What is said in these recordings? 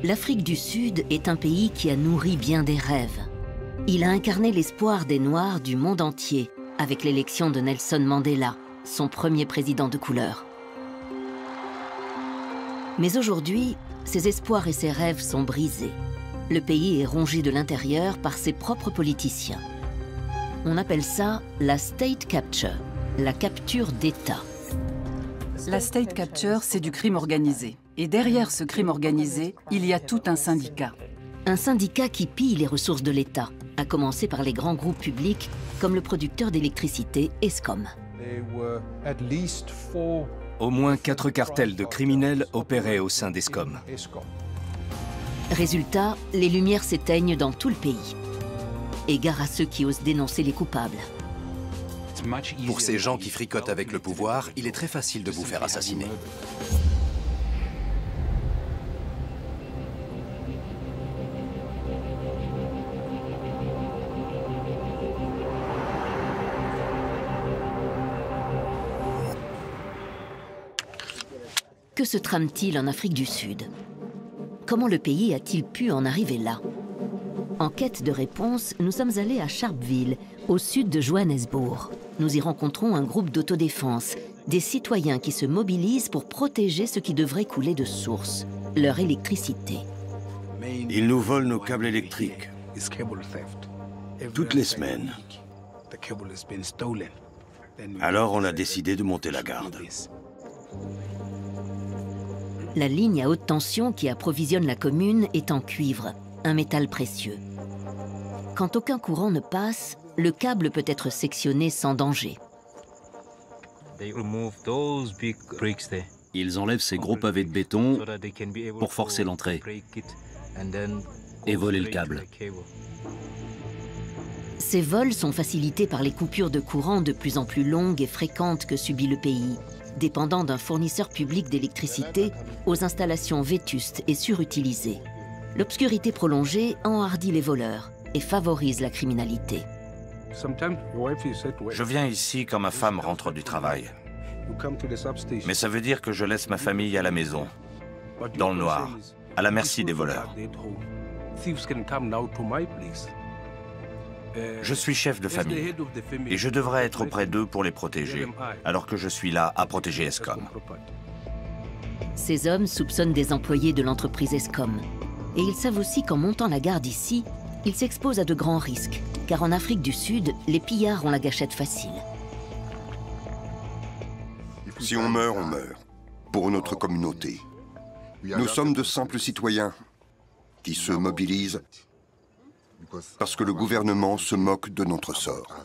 L'Afrique du Sud est un pays qui a nourri bien des rêves. Il a incarné l'espoir des Noirs du monde entier avec l'élection de Nelson Mandela, son premier président de couleur. Mais aujourd'hui, ses espoirs et ses rêves sont brisés. Le pays est rongé de l'intérieur par ses propres politiciens. On appelle ça la state capture, la capture d'État. La state capture, c'est du crime organisé. Et derrière ce crime organisé, il y a tout un syndicat. Un syndicat qui pille les ressources de l'État, à commencer par les grands groupes publics comme le producteur d'électricité Eskom. Au moins 4 cartels de criminels opéraient au sein d'Eskom. Résultat, les lumières s'éteignent dans tout le pays. Égard à ceux qui osent dénoncer les coupables. Pour ces gens qui fricotent avec le pouvoir, il est très facile de vous faire assassiner. Que se trame-t-il en Afrique du Sud? Comment le pays a-t-il pu en arriver là? En quête de réponse, nous sommes allés à Sharpeville, au sud de Johannesburg. Nous y rencontrons un groupe d'autodéfense, des citoyens qui se mobilisent pour protéger ce qui devrait couler de source, leur électricité. Ils nous volent nos câbles électriques. Toutes les semaines. Alors on a décidé de monter la garde. La ligne à haute tension qui approvisionne la commune est en cuivre, un métal précieux. Quand aucun courant ne passe, le câble peut être sectionné sans danger. Ils enlèvent ces gros pavés de béton pour forcer l'entrée et voler le câble. Ces vols sont facilités par les coupures de courant de plus en plus longues et fréquentes que subit le pays, dépendant d'un fournisseur public d'électricité aux installations vétustes et surutilisées. L'obscurité prolongée enhardit les voleurs et favorise la criminalité. Je viens ici quand ma femme rentre du travail. Mais ça veut dire que je laisse ma famille à la maison, dans le noir, à la merci des voleurs. Je suis chef de famille et je devrais être auprès d'eux pour les protéger, alors que je suis là à protéger Eskom. Ces hommes soupçonnent des employés de l'entreprise Eskom. Et ils savent aussi qu'en montant la garde ici, ils s'exposent à de grands risques, car en Afrique du Sud, les pillards ont la gâchette facile. Si on meurt, pour notre communauté. Nous sommes de simples citoyens qui se mobilisent parce que le gouvernement se moque de notre sort.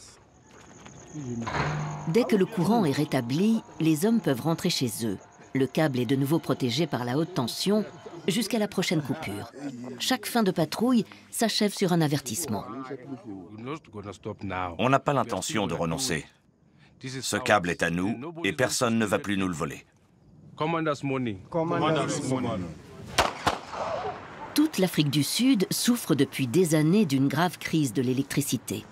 Dès que le courant est rétabli, les hommes peuvent rentrer chez eux. Le câble est de nouveau protégé par la haute tension jusqu'à la prochaine coupure. Chaque fin de patrouille s'achève sur un avertissement. On n'a pas l'intention de renoncer. Ce câble est à nous et personne ne va plus nous le voler. Toute l'Afrique du Sud souffre depuis des années d'une grave crise de l'électricité.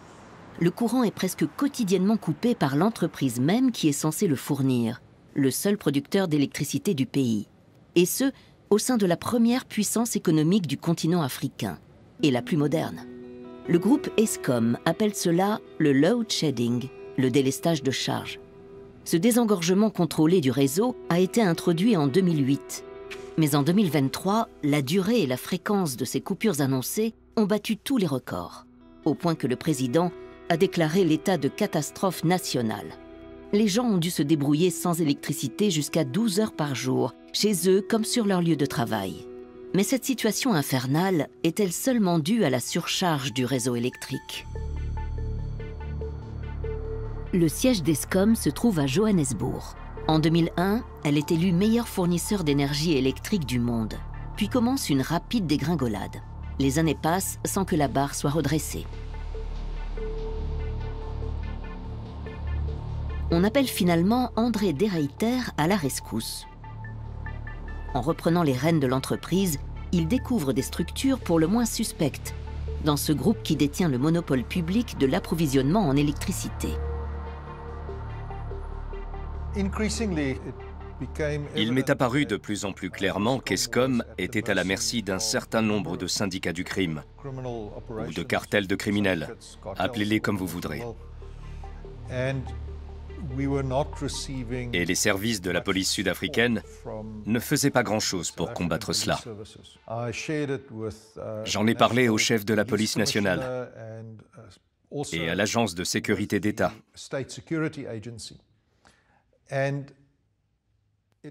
Le courant est presque quotidiennement coupé par l'entreprise même qui est censée le fournir, le seul producteur d'électricité du pays. Et ce, au sein de la première puissance économique du continent africain, et la plus moderne. Le groupe Eskom appelle cela le load shedding, le délestage de charge. Ce désengorgement contrôlé du réseau a été introduit en 2008. Mais en 2023, la durée et la fréquence de ces coupures annoncées ont battu tous les records, au point que le président a déclaré l'état de catastrophe nationale. Les gens ont dû se débrouiller sans électricité jusqu'à 12 heures par jour, chez eux comme sur leur lieu de travail. Mais cette situation infernale est-elle seulement due à la surcharge du réseau électrique? Le siège d'Eskom se trouve à Johannesburg. En 2001, elle est élue meilleur fournisseur d'énergie électrique du monde. Puis commence une rapide dégringolade. Les années passent sans que la barre soit redressée. On appelle finalement André De Ruyter à la rescousse. En reprenant les rênes de l'entreprise, il découvre des structures pour le moins suspectes, dans ce groupe qui détient le monopole public de l'approvisionnement en électricité. Il m'est apparu de plus en plus clairement qu'Escom était à la merci d'un certain nombre de syndicats du crime, ou de cartels de criminels, appelez-les comme vous voudrez. Et les services de la police sud-africaine ne faisaient pas grand-chose pour combattre cela. J'en ai parlé au chef de la police nationale et à l'agence de sécurité d'État.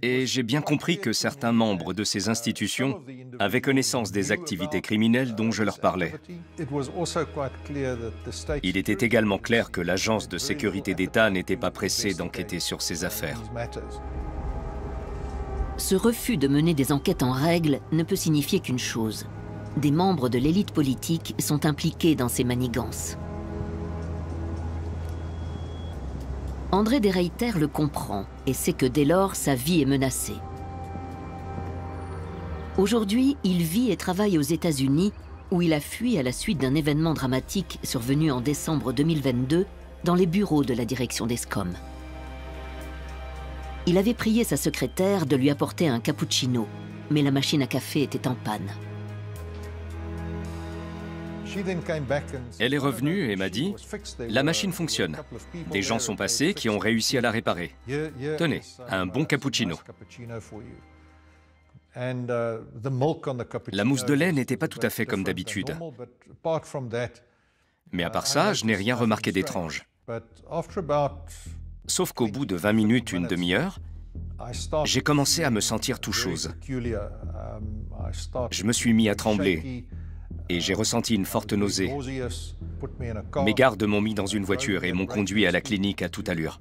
Et j'ai bien compris que certains membres de ces institutions avaient connaissance des activités criminelles dont je leur parlais. Il était également clair que l'agence de sécurité d'État n'était pas pressée d'enquêter sur ces affaires. Ce refus de mener des enquêtes en règle ne peut signifier qu'une chose. Des membres de l'élite politique sont impliqués dans ces manigances. André de Ruyter le comprend et sait que dès lors, sa vie est menacée. Aujourd'hui, il vit et travaille aux États-Unis, où il a fui à la suite d'un événement dramatique survenu en décembre 2022 dans les bureaux de la direction d'Escom. Il avait prié sa secrétaire de lui apporter un cappuccino, mais la machine à café était en panne. Elle est revenue et m'a dit « La machine fonctionne. Des gens sont passés qui ont réussi à la réparer. Tenez, un bon cappuccino. » La mousse de lait n'était pas tout à fait comme d'habitude. Mais à part ça, je n'ai rien remarqué d'étrange. Sauf qu'au bout de 20 minutes, une demi-heure, j'ai commencé à me sentir tout chose. Je me suis mis à trembler et j'ai ressenti une forte nausée. Mes gardes m'ont mis dans une voiture et m'ont conduit à la clinique à toute allure.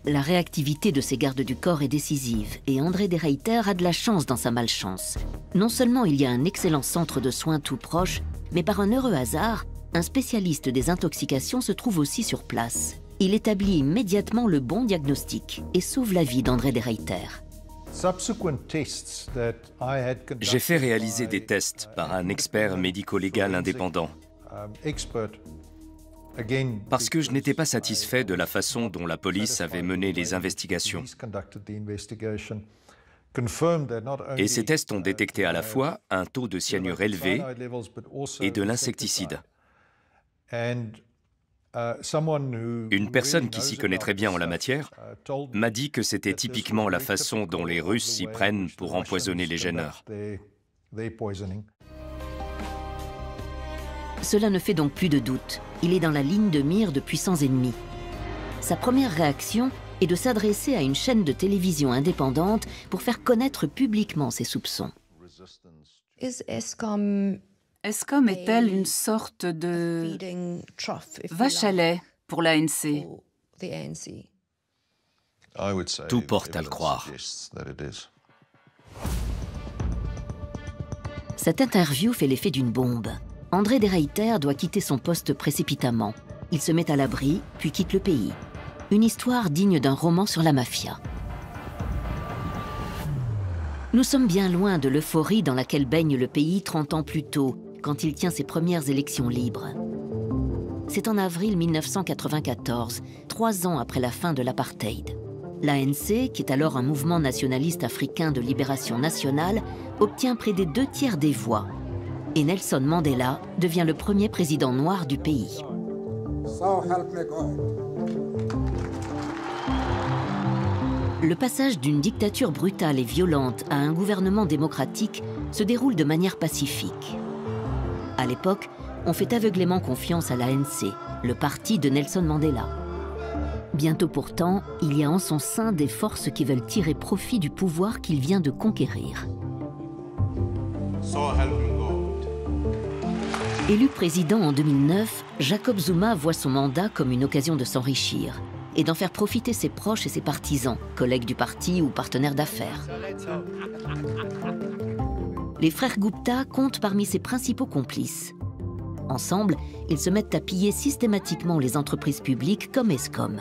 La réactivité de ces gardes du corps est décisive et André de Ruyter a de la chance dans sa malchance. Non seulement il y a un excellent centre de soins tout proche, mais par un heureux hasard, un spécialiste des intoxications se trouve aussi sur place. Il établit immédiatement le bon diagnostic et sauve la vie d'André de Ruyter. J'ai fait réaliser des tests par un expert médico-légal indépendant parce que je n'étais pas satisfait de la façon dont la police avait mené les investigations. Et ces tests ont détecté à la fois un taux de cyanure élevé et de l'insecticide. Une personne qui s'y connaît très bien en la matière m'a dit que c'était typiquement la façon dont les Russes s'y prennent pour empoisonner les gêneurs. Cela ne fait donc plus de doute. Il est dans la ligne de mire de puissants ennemis. Sa première réaction est de s'adresser à une chaîne de télévision indépendante pour faire connaître publiquement ses soupçons. Escom est-elle une sorte de vache à lait pour l'ANC? Tout porte à le croire. Cette interview fait l'effet d'une bombe. André de Ruyter doit quitter son poste précipitamment. Il se met à l'abri, puis quitte le pays. Une histoire digne d'un roman sur la mafia. Nous sommes bien loin de l'euphorie dans laquelle baigne le pays 30 ans plus tôt, quand il tient ses premières élections libres. C'est en avril 1994, 3 ans après la fin de l'apartheid. L'ANC, qui est alors un mouvement nationaliste africain de libération nationale, obtient près des 2/3 des voix. Et Nelson Mandela devient le premier président noir du pays. Le passage d'une dictature brutale et violente à un gouvernement démocratique se déroule de manière pacifique. À l'époque, on fait aveuglément confiance à l'ANC, le parti de Nelson Mandela. Bientôt pourtant, il y a en son sein des forces qui veulent tirer profit du pouvoir qu'il vient de conquérir. Élu président en 2009, Jacob Zuma voit son mandat comme une occasion de s'enrichir et d'en faire profiter ses proches et ses partisans, collègues du parti ou partenaires d'affaires. Les frères Gupta comptent parmi ses principaux complices. Ensemble, ils se mettent à piller systématiquement les entreprises publiques comme Escom.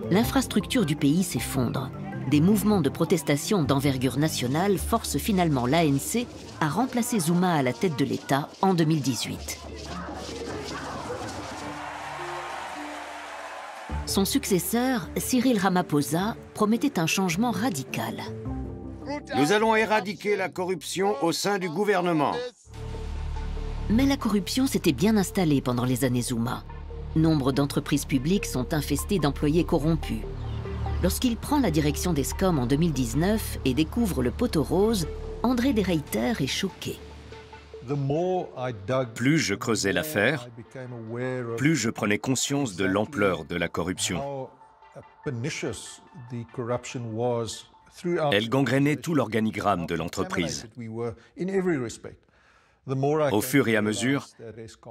L'infrastructure du pays s'effondre. Des mouvements de protestation d'envergure nationale forcent finalement l'ANC à remplacer Zuma à la tête de l'État en 2018. Son successeur, Cyril Ramaphosa, promettait un changement radical. Nous allons éradiquer la corruption au sein du gouvernement. Mais la corruption s'était bien installée pendant les années Zuma. Nombre d'entreprises publiques sont infestées d'employés corrompus. Lorsqu'il prend la direction d'Escom en 2019 et découvre le poteau rose, André de Ruyter est choqué. Plus je creusais l'affaire, plus je prenais conscience de l'ampleur de la corruption. Elle gangrénait tout l'organigramme de l'entreprise. Au fur et à mesure,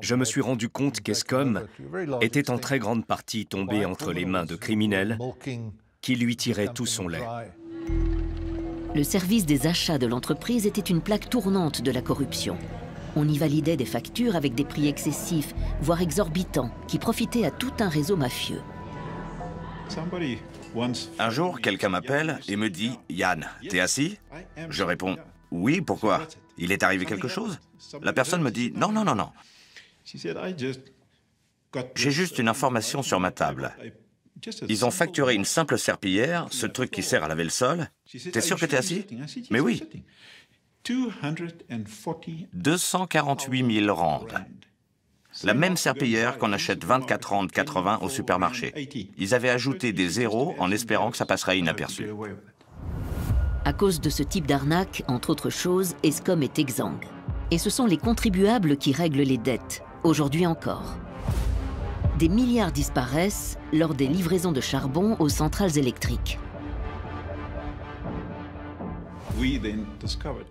je me suis rendu compte qu'Escom était en très grande partie tombé entre les mains de criminels qui lui tiraient tout son lait. Le service des achats de l'entreprise était une plaque tournante de la corruption. On y validait des factures avec des prix excessifs, voire exorbitants, qui profitaient à tout un réseau mafieux. Un jour, quelqu'un m'appelle et me dit « Yann, t'es assis ?» Je réponds « Oui, pourquoi? Il est arrivé quelque chose ?» La personne me dit « Non, non, non, non. J'ai juste une information sur ma table. Ils ont facturé une simple serpillière, ce truc qui sert à laver le sol. T'es sûr que t'es assis? Mais oui. 248 000 rand. La même serpillière qu'on achète 24 rand 80 au supermarché. Ils avaient ajouté des zéros en espérant que ça passerait inaperçu. À cause de ce type d'arnaque, entre autres choses, Escom est exsangue. Et ce sont les contribuables qui règlent les dettes, aujourd'hui encore. Des milliards disparaissent lors des livraisons de charbon aux centrales électriques.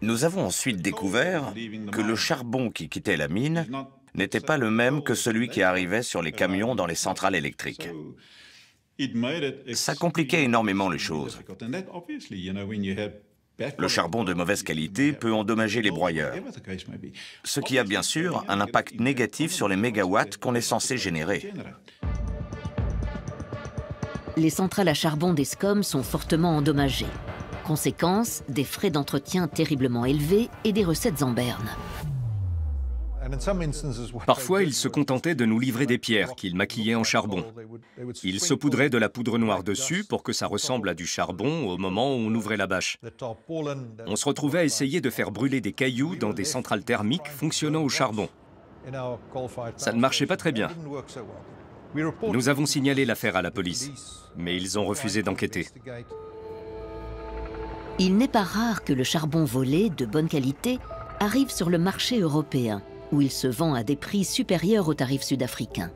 Nous avons ensuite découvert que le charbon qui quittait la mine n'était pas le même que celui qui arrivait sur les camions dans les centrales électriques. Ça compliquait énormément les choses. Le charbon de mauvaise qualité peut endommager les broyeurs, ce qui a bien sûr un impact négatif sur les mégawatts qu'on est censé générer. Les centrales à charbon d'Escom sont fortement endommagées. Conséquence, des frais d'entretien terriblement élevés et des recettes en berne. Parfois, ils se contentaient de nous livrer des pierres qu'ils maquillaient en charbon. Ils saupoudraient de la poudre noire dessus pour que ça ressemble à du charbon au moment où on ouvrait la bâche. On se retrouvait à essayer de faire brûler des cailloux dans des centrales thermiques fonctionnant au charbon. Ça ne marchait pas très bien. Nous avons signalé l'affaire à la police, mais ils ont refusé d'enquêter. Il n'est pas rare que le charbon volé, de bonne qualité, arrive sur le marché européen, où il se vend à des prix supérieurs aux tarifs sud-africains.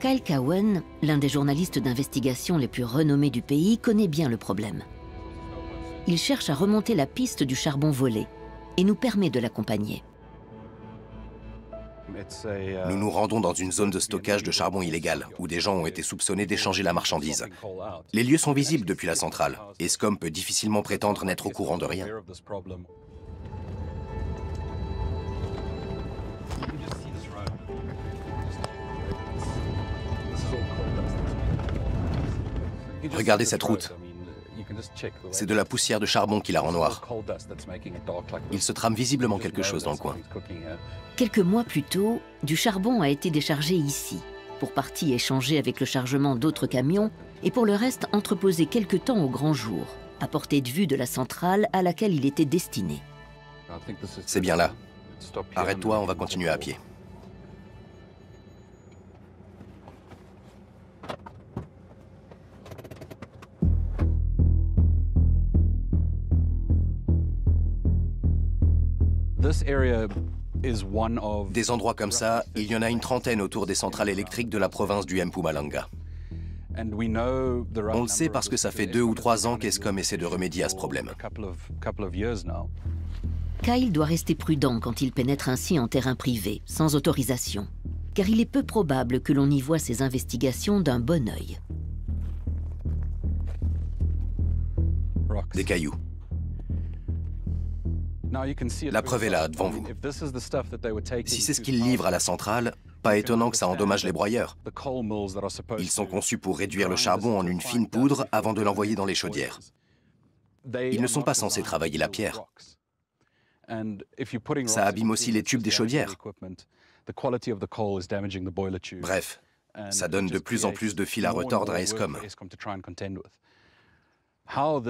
Kyle Cowan, l'un des journalistes d'investigation les plus renommés du pays, connaît bien le problème. Il cherche à remonter la piste du charbon volé et nous permet de l'accompagner. Nous nous rendons dans une zone de stockage de charbon illégal, où des gens ont été soupçonnés d'échanger la marchandise. Les lieux sont visibles depuis la centrale. Escom peut difficilement prétendre n'être au courant de rien. Regardez cette route. C'est de la poussière de charbon qui la rend noire. Il se trame visiblement quelque chose dans le coin. Quelques mois plus tôt, du charbon a été déchargé ici, pour partie échangé avec le chargement d'autres camions et pour le reste entreposé quelque temps au grand jour, à portée de vue de la centrale à laquelle il était destiné. C'est bien là. Arrête-toi, on va continuer à pied. Des endroits comme ça, il y en a une trentaine autour des centrales électriques de la province du Mpumalanga. On le sait parce que ça fait 2 ou 3 ans qu'Escom essaie de remédier à ce problème. Kyle doit rester prudent quand il pénètre ainsi en terrain privé, sans autorisation, car il est peu probable que l'on y voie ses investigations d'un bon œil. Des cailloux. La preuve est là, devant vous. Si c'est ce qu'ils livrent à la centrale, pas étonnant que ça endommage les broyeurs. Ils sont conçus pour réduire le charbon en une fine poudre avant de l'envoyer dans les chaudières. Ils ne sont pas censés travailler la pierre. Ça abîme aussi les tubes des chaudières. Bref, Ça donne de plus en plus de fil à retordre à Eskom.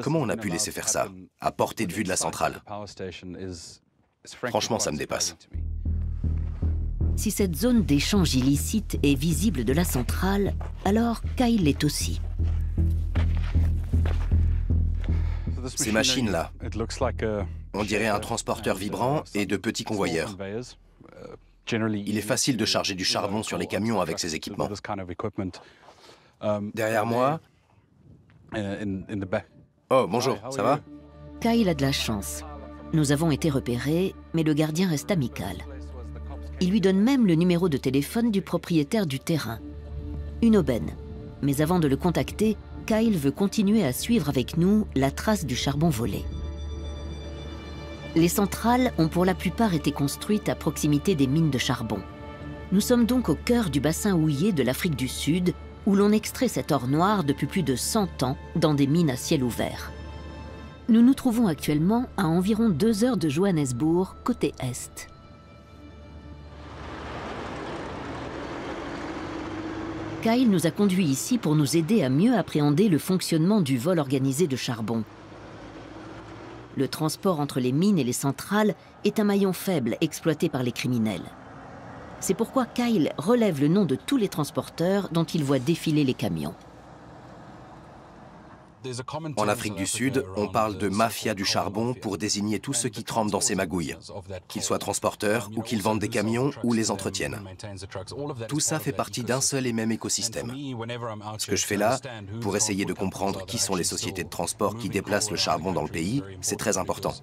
Comment on a pu laisser faire ça, à portée de vue de la centrale? Franchement, ça me dépasse. Si cette zone d'échange illicite est visible de la centrale, alors Kyle l'est aussi. Ces machines-là, on dirait un transporteur vibrant et de petits convoyeurs. Il est facile de charger du charbon sur les camions avec ces équipements. Derrière moi... Oh, bonjour, ça va? Kyle a de la chance. Nous avons été repérés, mais le gardien reste amical. Il lui donne même le numéro de téléphone du propriétaire du terrain. Une aubaine. Mais avant de le contacter, Kyle veut continuer à suivre avec nous la trace du charbon volé. Les centrales ont pour la plupart été construites à proximité des mines de charbon. Nous sommes donc au cœur du bassin houillé de l'Afrique du Sud, où l'on extrait cet or noir depuis plus de 100 ans dans des mines à ciel ouvert. Nous nous trouvons actuellement à environ 2 heures de Johannesburg, côté est. Kyle nous a conduits ici pour nous aider à mieux appréhender le fonctionnement du vol organisé de charbon. Le transport entre les mines et les centrales est un maillon faible exploité par les criminels. C'est pourquoi Kyle relève le nom de tous les transporteurs dont il voit défiler les camions. En Afrique du Sud, on parle de mafia du charbon pour désigner tous ceux qui trempent dans ces magouilles, qu'ils soient transporteurs ou qu'ils vendent des camions ou les entretiennent. Tout ça fait partie d'un seul et même écosystème. Ce que je fais là, pour essayer de comprendre qui sont les sociétés de transport qui déplacent le charbon dans le pays, c'est très important.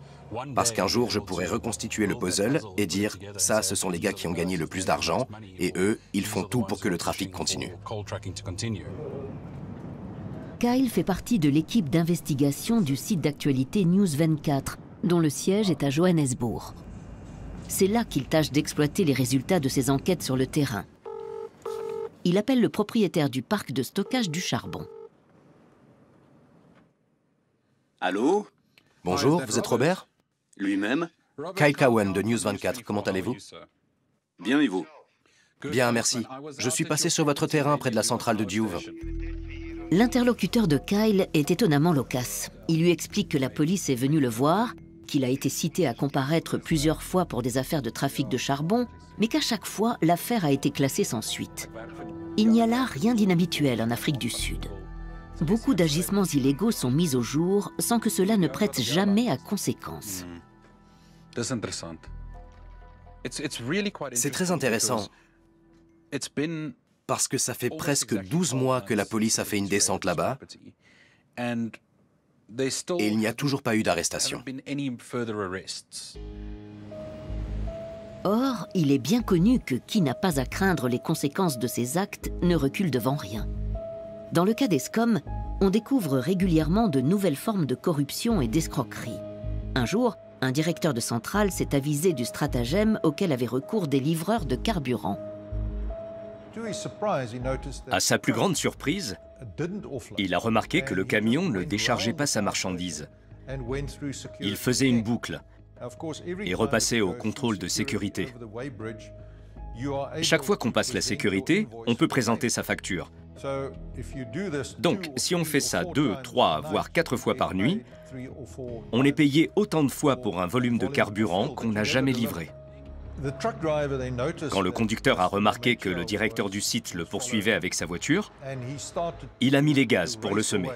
Parce qu'un jour, je pourrais reconstituer le puzzle et dire « ça, ce sont les gars qui ont gagné le plus d'argent, et eux, ils font tout pour que le trafic continue ». Kyle fait partie de l'équipe d'investigation du site d'actualité News 24, dont le siège est à Johannesburg. C'est là qu'il tâche d'exploiter les résultats de ses enquêtes sur le terrain. Il appelle le propriétaire du parc de stockage du charbon. Allô? Bonjour, vous êtes Robert? Lui-même? Kyle Cowan de News 24, comment allez-vous? Bien, et vous? Bien, merci. Je suis passé sur votre terrain près de la centrale de Diouf. L'interlocuteur de Kyle est étonnamment loquace. Il lui explique que la police est venue le voir, qu'il a été cité à comparaître plusieurs fois pour des affaires de trafic de charbon, mais qu'à chaque fois, l'affaire a été classée sans suite. Il n'y a là rien d'inhabituel en Afrique du Sud. Beaucoup d'agissements illégaux sont mis au jour sans que cela ne prête jamais à conséquence. C'est très intéressant. Parce que ça fait presque 12 mois que la police a fait une descente là-bas et il n'y a toujours pas eu d'arrestation. Or, il est bien connu que qui n'a pas à craindre les conséquences de ses actes ne recule devant rien. Dans le cas d'Eskom, on découvre régulièrement de nouvelles formes de corruption et d'escroquerie. Un jour, un directeur de centrale s'est avisé du stratagème auquel avaient recours des livreurs de carburant. À sa plus grande surprise, il a remarqué que le camion ne déchargeait pas sa marchandise. Il faisait une boucle et repassait au contrôle de sécurité. Chaque fois qu'on passe la sécurité, on peut présenter sa facture. Donc, si on fait ça 2, 3, voire 4 fois par nuit, on est payé autant de fois pour un volume de carburant qu'on n'a jamais livré. Quand le conducteur a remarqué que le directeur du site le poursuivait avec sa voiture, il a mis les gaz pour le semer.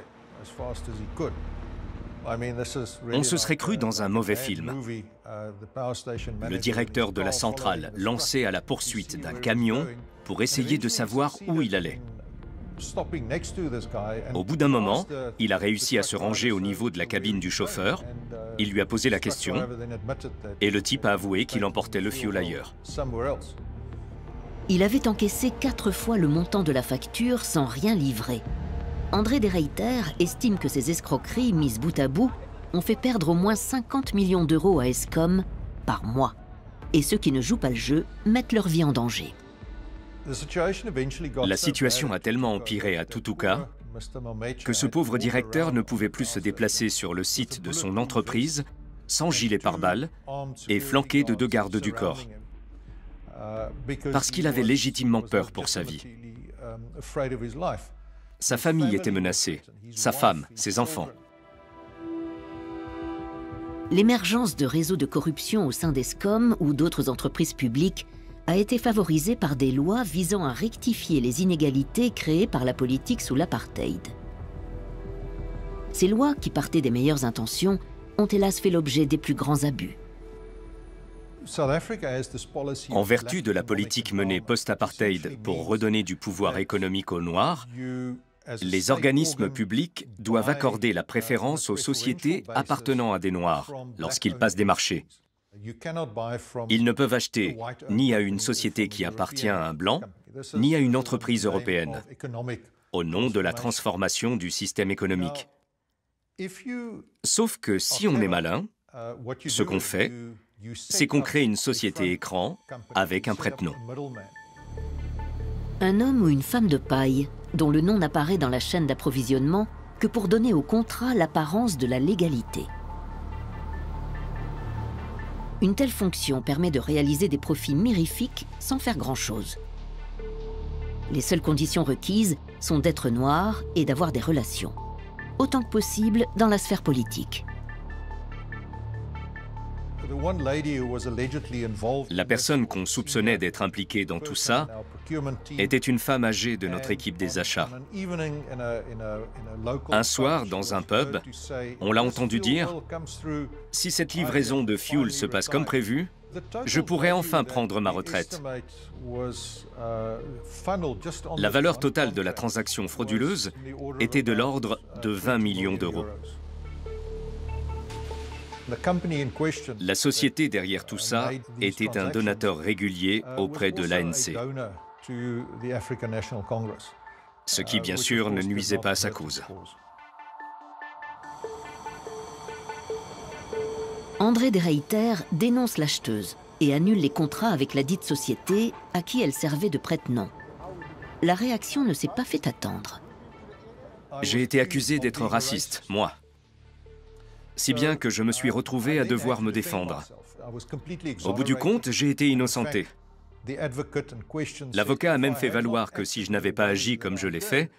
On se serait cru dans un mauvais film. Le directeur de la centrale lançait à la poursuite d'un camion pour essayer de savoir où il allait. Au bout d'un moment, il a réussi à se ranger au niveau de la cabine du chauffeur. Il lui a posé la question et le type a avoué qu'il emportait le fioul ailleurs. Il avait encaissé 4 fois le montant de la facture sans rien livrer. André De Ruyter estime que ces escroqueries mises bout à bout ont fait perdre au moins 50 millions d'euros à Eskom par mois. Et ceux qui ne jouent pas le jeu mettent leur vie en danger. La situation a tellement empiré à Tutuka que ce pauvre directeur ne pouvait plus se déplacer sur le site de son entreprise sans gilet pare-balles et flanqué de 2 gardes du corps, parce qu'il avait légitimement peur pour sa vie. Sa famille était menacée, sa femme, ses enfants. L'émergence de réseaux de corruption au sein d'Eskom ou d'autres entreprises publiques a été favorisée par des lois visant à rectifier les inégalités créées par la politique sous l'apartheid. Ces lois, qui partaient des meilleures intentions, ont hélas fait l'objet des plus grands abus. En vertu de la politique menée post-apartheid pour redonner du pouvoir économique aux Noirs, les organismes publics doivent accorder la préférence aux sociétés appartenant à des Noirs lorsqu'ils passent des marchés. Ils ne peuvent acheter ni à une société qui appartient à un Blanc, ni à une entreprise européenne, au nom de la transformation du système économique. Sauf que si on est malin, ce qu'on fait, c'est qu'on crée une société écran avec un prête-nom. Un homme ou une femme de paille, dont le nom n'apparaît dans la chaîne d'approvisionnement que pour donner au contrat l'apparence de la légalité. Une telle fonction permet de réaliser des profits mirifiques sans faire grand-chose. Les seules conditions requises sont d'être noir et d'avoir des relations, autant que possible dans la sphère politique. La personne qu'on soupçonnait d'être impliquée dans tout ça était une femme âgée de notre équipe des achats. Un soir, dans un pub, on l'a entendu dire « Si cette livraison de fuel se passe comme prévu, je pourrais enfin prendre ma retraite. » La valeur totale de la transaction frauduleuse était de l'ordre de 20 millions d'euros. La société derrière tout ça était un donateur régulier auprès de l'ANC, ce qui bien sûr ne nuisait pas à sa cause. André de Ruyter dénonce l'acheteuse et annule les contrats avec la dite société à qui elle servait de prête-nom. La réaction ne s'est pas fait attendre. J'ai été accusé d'être raciste, moi. Si bien que je me suis retrouvé à devoir me défendre. Au bout du compte, j'ai été innocenté. L'avocat a même fait valoir que si je n'avais pas agi comme je l'ai fait,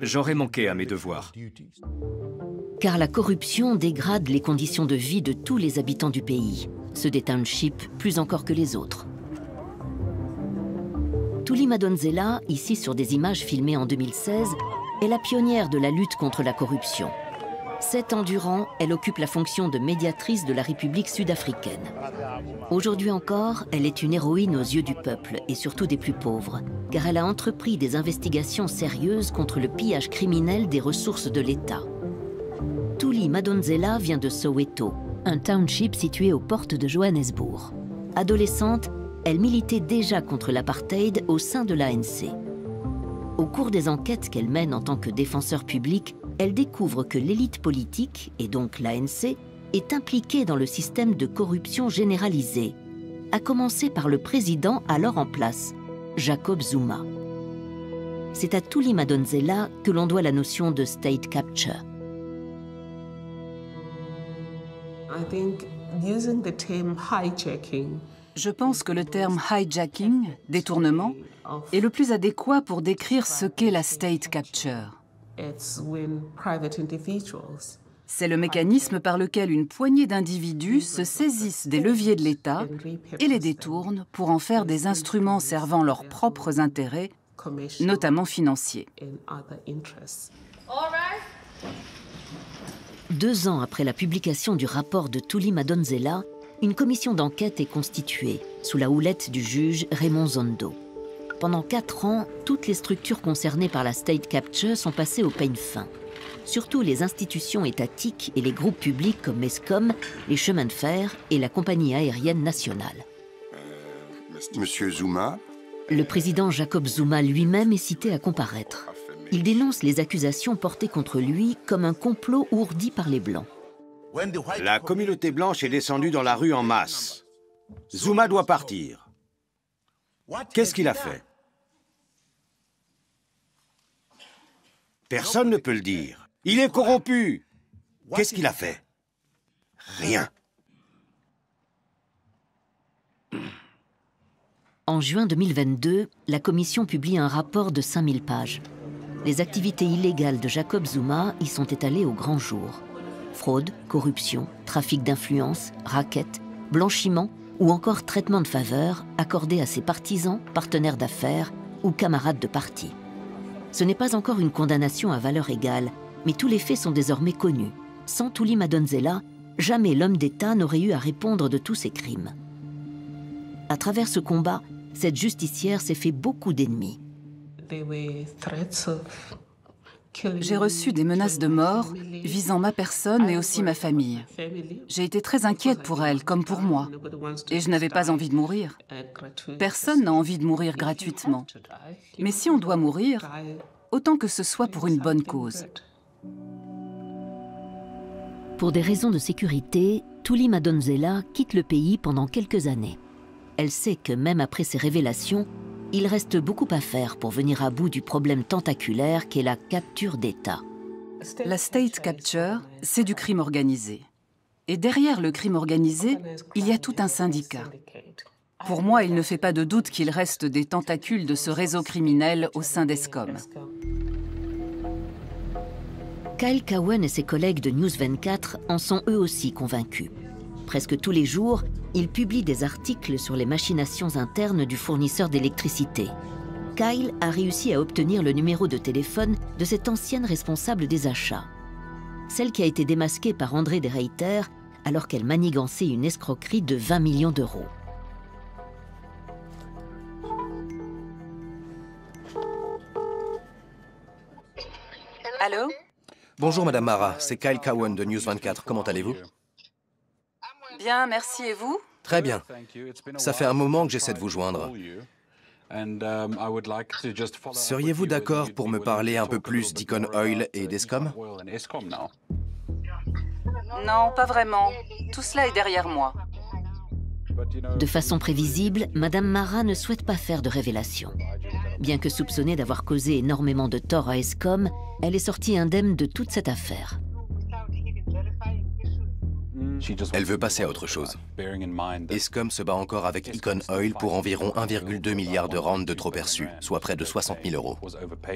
j'aurais manqué à mes devoirs. Car la corruption dégrade les conditions de vie de tous les habitants du pays, ceux des townships plus encore que les autres. Thuli Madonsela, ici sur des images filmées en 2016, est la pionnière de la lutte contre la corruption. 7 ans durant, elle occupe la fonction de médiatrice de la République sud-africaine. Aujourd'hui encore, elle est une héroïne aux yeux du peuple et surtout des plus pauvres, car elle a entrepris des investigations sérieuses contre le pillage criminel des ressources de l'État. Thuli Madonsela vient de Soweto, un township situé aux portes de Johannesburg. Adolescente, elle militait déjà contre l'apartheid au sein de l'ANC. Au cours des enquêtes qu'elle mène en tant que défenseur public, elle découvre que l'élite politique, et donc l'ANC, est impliquée dans le système de corruption généralisée, à commencer par le président alors en place, Jacob Zuma. C'est à Thuli Madonsela que l'on doit la notion de state capture. Je pense que le terme hijacking, détournement, est le plus adéquat pour décrire ce qu'est la state capture. C'est le mécanisme par lequel une poignée d'individus se saisissent des leviers de l'État et les détournent pour en faire des instruments servant leurs propres intérêts, notamment financiers. 2 ans après la publication du rapport de Thuli Madonsela, une commission d'enquête est constituée, sous la houlette du juge Raymond Zondo. Pendant 4 ans, toutes les structures concernées par la state capture sont passées au peigne fin. Surtout les institutions étatiques et les groupes publics comme Eskom, les chemins de fer et la compagnie aérienne nationale. Monsieur Zuma? Le président Jacob Zuma lui-même est cité à comparaître. Il dénonce les accusations portées contre lui comme un complot ourdi par les Blancs. La communauté blanche est descendue dans la rue en masse. Zuma doit partir. Qu'est-ce qu'il a fait? Personne ne peut le dire. Il est corrompu. Qu'est-ce qu'il a fait? Rien. En juin 2022, la commission publie un rapport de 5000 pages. Les activités illégales de Jacob Zuma y sont étalées au grand jour. Fraude, corruption, trafic d'influence, racket, blanchiment ou encore traitement de faveur accordé à ses partisans, partenaires d'affaires ou camarades de parti. Ce n'est pas encore une condamnation à valeur égale, mais tous les faits sont désormais connus. Sans Thuli Madonsela, jamais l'homme d'État n'aurait eu à répondre de tous ces crimes. À travers ce combat, cette justicière s'est fait beaucoup d'ennemis. J'ai reçu des menaces de mort visant ma personne mais aussi ma famille. J'ai été très inquiète pour elle, comme pour moi. Et je n'avais pas envie de mourir. Personne n'a envie de mourir gratuitement. Mais si on doit mourir, autant que ce soit pour une bonne cause. Pour des raisons de sécurité, Thuli Madonsela quitte le pays pendant quelques années. Elle sait que même après ces révélations, il reste beaucoup à faire pour venir à bout du problème tentaculaire qu'est la capture d'État. La state capture, c'est du crime organisé. Et derrière le crime organisé, il y a tout un syndicat. Pour moi, il ne fait pas de doute qu'il reste des tentacules de ce réseau criminel au sein d'Eskom. Kyle Cowan et ses collègues de News 24 en sont eux aussi convaincus. Presque tous les jours, ils publient des articles sur les machinations internes du fournisseur d'électricité. Kyle a réussi à obtenir le numéro de téléphone de cette ancienne responsable des achats. Celle qui a été démasquée par André de Ruyter alors qu'elle manigançait une escroquerie de 20 millions d'euros. Allô? Bonjour Madame Mara, c'est Kyle Cowan de News 24. Comment allez-vous? Bien, merci. Et vous? Très bien. Ça fait un moment que j'essaie de vous joindre. Seriez-vous d'accord pour me parler un peu plus d'Icon Oil et d'Eskom? Non, pas vraiment. Tout cela est derrière moi. De façon prévisible, Madame Mara ne souhaite pas faire de révélations. Bien que soupçonnée d'avoir causé énormément de tort à Eskom, elle est sortie indemne de toute cette affaire. Elle veut passer à autre chose. Eskom se bat encore avec Icon Oil pour environ 1,2 milliard de rand de trop perçus, soit près de 60 000 euros.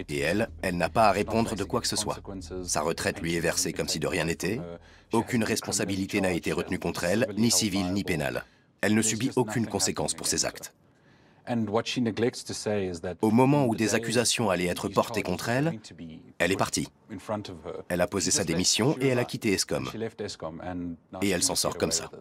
Et elle n'a pas à répondre de quoi que ce soit. Sa retraite lui est versée comme si de rien n'était. Aucune responsabilité n'a été retenue contre elle, ni civile ni pénale. Elle ne subit aucune conséquence pour ses actes. Au moment où des accusations allaient être portées contre elle, elle est partie. Elle a posé sa démission et elle a quitté Eskom. Et elle s'en sort comme ça.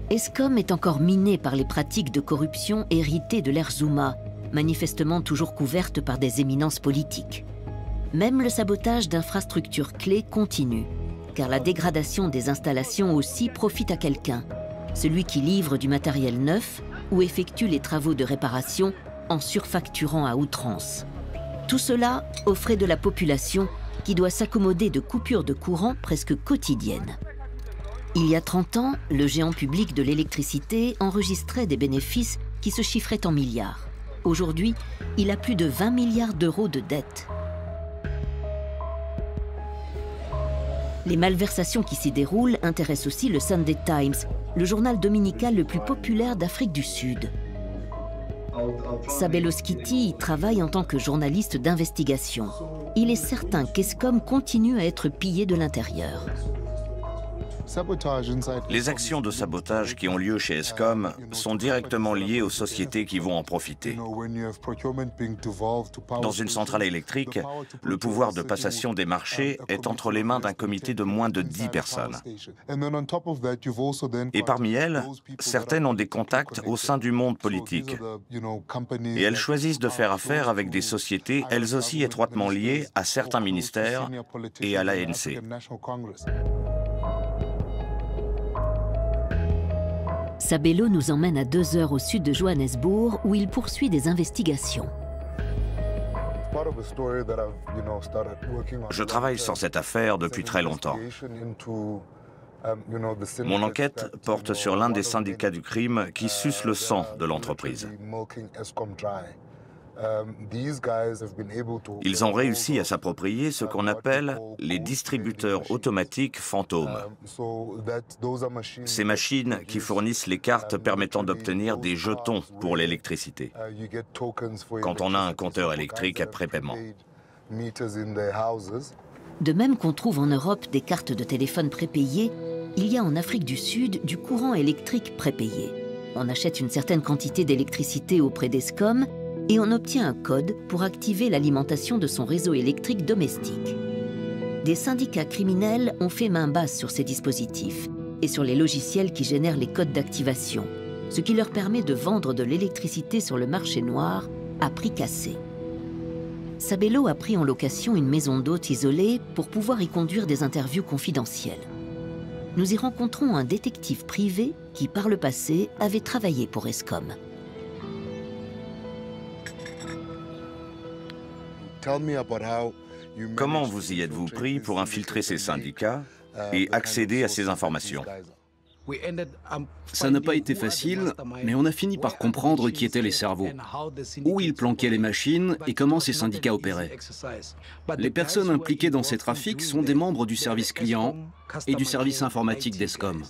Eskom est encore miné par les pratiques de corruption héritées de l'ère Zuma, manifestement toujours couvertes par des éminences politiques. Même le sabotage d'infrastructures clés continue, car la dégradation des installations aussi profite à quelqu'un, celui qui livre du matériel neuf ou effectue les travaux de réparation en surfacturant à outrance. Tout cela aux frais de la population qui doit s'accommoder de coupures de courant presque quotidiennes. Il y a 30 ans, le géant public de l'électricité enregistrait des bénéfices qui se chiffraient en milliards. Aujourd'hui, il a plus de 20 milliards d'euros de dettes. Les malversations qui s'y déroulent intéressent aussi le Sunday Times, le journal dominical le plus populaire d'Afrique du Sud. Sabelo Skiti y travaille en tant que journaliste d'investigation. Il est certain qu'Eskom continue à être pillé de l'intérieur. Les actions de sabotage qui ont lieu chez Eskom sont directement liées aux sociétés qui vont en profiter. Dans une centrale électrique, le pouvoir de passation des marchés est entre les mains d'un comité de moins de 10 personnes. Et parmi elles, certaines ont des contacts au sein du monde politique. Et elles choisissent de faire affaire avec des sociétés, elles aussi étroitement liées à certains ministères et à l'ANC. Sabelo nous emmène à 2 heures au sud de Johannesburg où il poursuit des investigations. Je travaille sur cette affaire depuis très longtemps. Mon enquête porte sur l'un des syndicats du crime qui suce le sang de l'entreprise. Ils ont réussi à s'approprier ce qu'on appelle les distributeurs automatiques fantômes. Ces machines qui fournissent les cartes permettant d'obtenir des jetons pour l'électricité, quand on a un compteur électrique après paiement. De même qu'on trouve en Europe des cartes de téléphone prépayées, il y a en Afrique du Sud du courant électrique prépayé. On achète une certaine quantité d'électricité auprès d'Eskom et on obtient un code pour activer l'alimentation de son réseau électrique domestique. Des syndicats criminels ont fait main basse sur ces dispositifs et sur les logiciels qui génèrent les codes d'activation, ce qui leur permet de vendre de l'électricité sur le marché noir à prix cassé. Sabelo a pris en location une maison d'hôte isolée pour pouvoir y conduire des interviews confidentielles. Nous y rencontrons un détective privé qui, par le passé, avait travaillé pour Eskom. Comment vous y êtes-vous pris pour infiltrer ces syndicats et accéder à ces informations? Ça n'a pas été facile, mais on a fini par comprendre qui étaient les cerveaux, où ils planquaient les machines et comment ces syndicats opéraient. Les personnes impliquées dans ces trafics sont des membres du service client et du service informatique d'Eskom.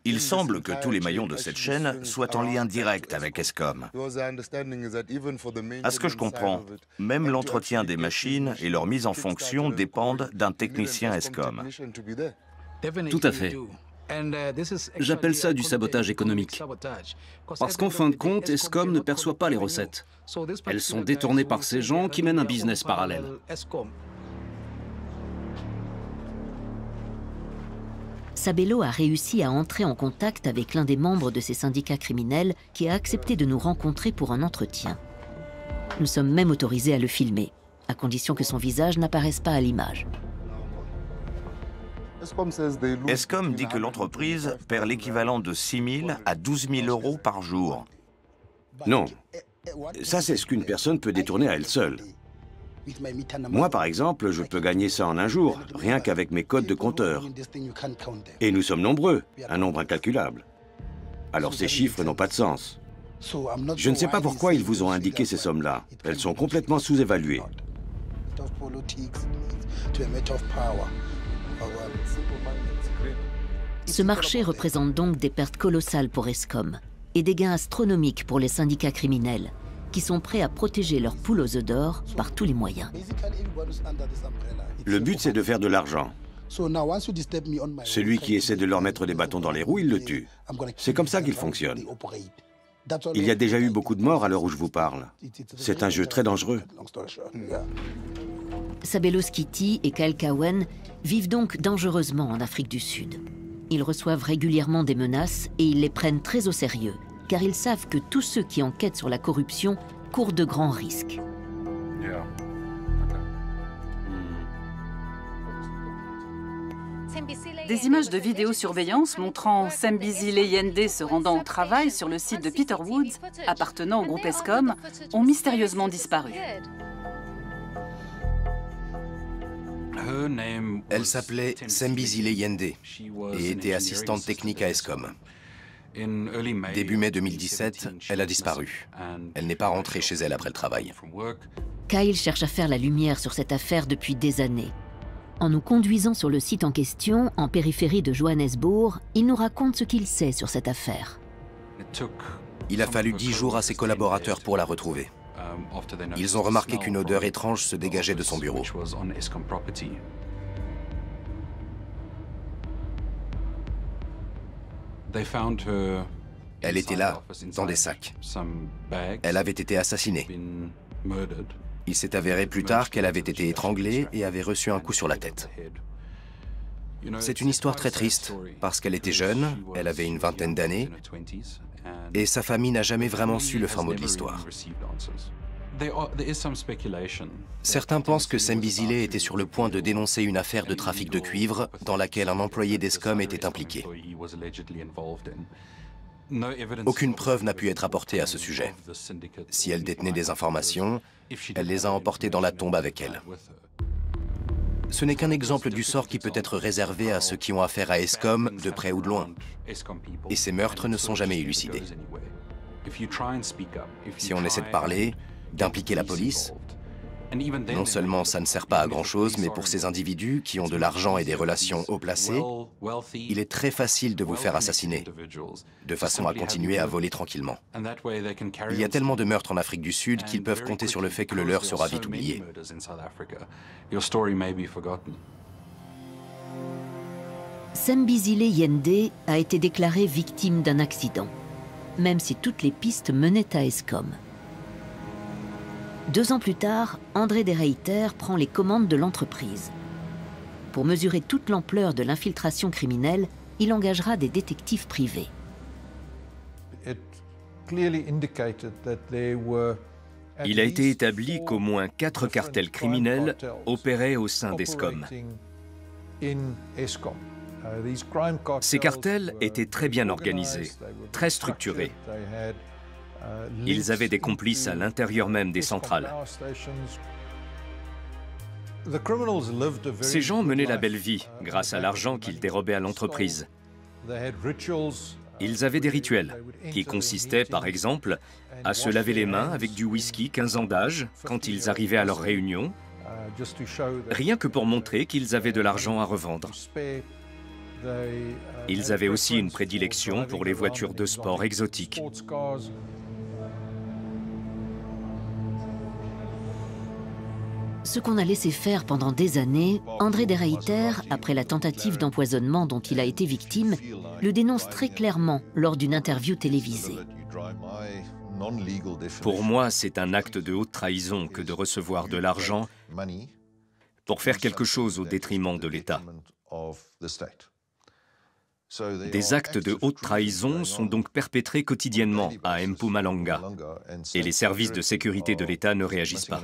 Il semble que tous les maillons de cette chaîne soient en lien direct avec Eskom. À ce que je comprends, même l'entretien des machines et leur mise en fonction dépendent d'un technicien Eskom. Tout à fait. J'appelle ça du sabotage économique. Parce qu'en fin de compte, Eskom ne perçoit pas les recettes. Elles sont détournées par ces gens qui mènent un business parallèle. Sabelo a réussi à entrer en contact avec l'un des membres de ces syndicats criminels qui a accepté de nous rencontrer pour un entretien. Nous sommes même autorisés à le filmer, à condition que son visage n'apparaisse pas à l'image. Eskom dit que l'entreprise perd l'équivalent de 6 000 à 12 000 euros par jour. Non. Ça, c'est ce qu'une personne peut détourner à elle seule. Moi, par exemple, je peux gagner ça en un jour, rien qu'avec mes codes de compteur. Et nous sommes nombreux, un nombre incalculable. Alors ces chiffres n'ont pas de sens. Je ne sais pas pourquoi ils vous ont indiqué ces sommes-là. Elles sont complètement sous-évaluées. Ce marché représente donc des pertes colossales pour Eskom et des gains astronomiques pour les syndicats criminels qui sont prêts à protéger leurs poules aux œufs d'or par tous les moyens. Le but, c'est de faire de l'argent. Celui qui essaie de leur mettre des bâtons dans les roues, il le tue. C'est comme ça qu'ils fonctionnent. Il y a déjà eu beaucoup de morts à l'heure où je vous parle. C'est un jeu très dangereux. Sabelo Skiti et Kyle Cowan vivent donc dangereusement en Afrique du Sud. Ils reçoivent régulièrement des menaces et ils les prennent très au sérieux, car ils savent que tous ceux qui enquêtent sur la corruption courent de grands risques. Des images de vidéosurveillance montrant Sembizile Yende se rendant au travail sur le site de Peter Woods, appartenant au groupe Eskom, ont mystérieusement disparu. Elle s'appelait Sembizile Yende et était assistante technique à Eskom. Début mai 2017, elle a disparu. Elle n'est pas rentrée chez elle après le travail. Kyle cherche à faire la lumière sur cette affaire depuis des années. En nous conduisant sur le site en question, en périphérie de Johannesburg, il nous raconte ce qu'il sait sur cette affaire. Il a fallu 10 jours à ses collaborateurs pour la retrouver. Ils ont remarqué qu'une odeur étrange se dégageait de son bureau. Elle était là, dans des sacs. Elle avait été assassinée. Il s'est avéré plus tard qu'elle avait été étranglée et avait reçu un coup sur la tête. C'est une histoire très triste, parce qu'elle était jeune, elle avait une vingtaine d'années, et sa famille n'a jamais vraiment su le fin mot de l'histoire. Certains pensent que Sembizile était sur le point de dénoncer une affaire de trafic de cuivre dans laquelle un employé d'Eskom était impliqué. Aucune preuve n'a pu être apportée à ce sujet. Si elle détenait des informations, elle les a emportées dans la tombe avec elle. Ce n'est qu'un exemple du sort qui peut être réservé à ceux qui ont affaire à Eskom, de près ou de loin. Et ces meurtres ne sont jamais élucidés. Si on essaie de parler, d'impliquer la police, non seulement ça ne sert pas à grand-chose, mais pour ces individus qui ont de l'argent et des relations haut placées, il est très facile de vous faire assassiner, de façon à continuer à voler tranquillement. Il y a tellement de meurtres en Afrique du Sud qu'ils peuvent compter sur le fait que le leur sera vite oublié. Sembizile Yende a été déclaré victime d'un accident, même si toutes les pistes menaient à Eskom. 2 ans plus tard, André de Ruyter prend les commandes de l'entreprise. Pour mesurer toute l'ampleur de l'infiltration criminelle, il engagera des détectives privés. Il a été établi qu'au moins 4 cartels criminels opéraient au sein d'Eskom. Ces cartels étaient très bien organisés, très structurés. Ils avaient des complices à l'intérieur même des centrales. Ces gens menaient la belle vie grâce à l'argent qu'ils dérobaient à l'entreprise. Ils avaient des rituels qui consistaient, par exemple, à se laver les mains avec du whisky 15 ans d'âge quand ils arrivaient à leur réunion, rien que pour montrer qu'ils avaient de l'argent à revendre. Ils avaient aussi une prédilection pour les voitures de sport exotiques. Ce qu'on a laissé faire pendant des années, André de Ruyter, après la tentative d'empoisonnement dont il a été victime, le dénonce très clairement lors d'une interview télévisée. Pour moi, c'est un acte de haute trahison que de recevoir de l'argent pour faire quelque chose au détriment de l'État. Des actes de haute trahison sont donc perpétrés quotidiennement à Mpumalanga et les services de sécurité de l'État ne réagissent pas.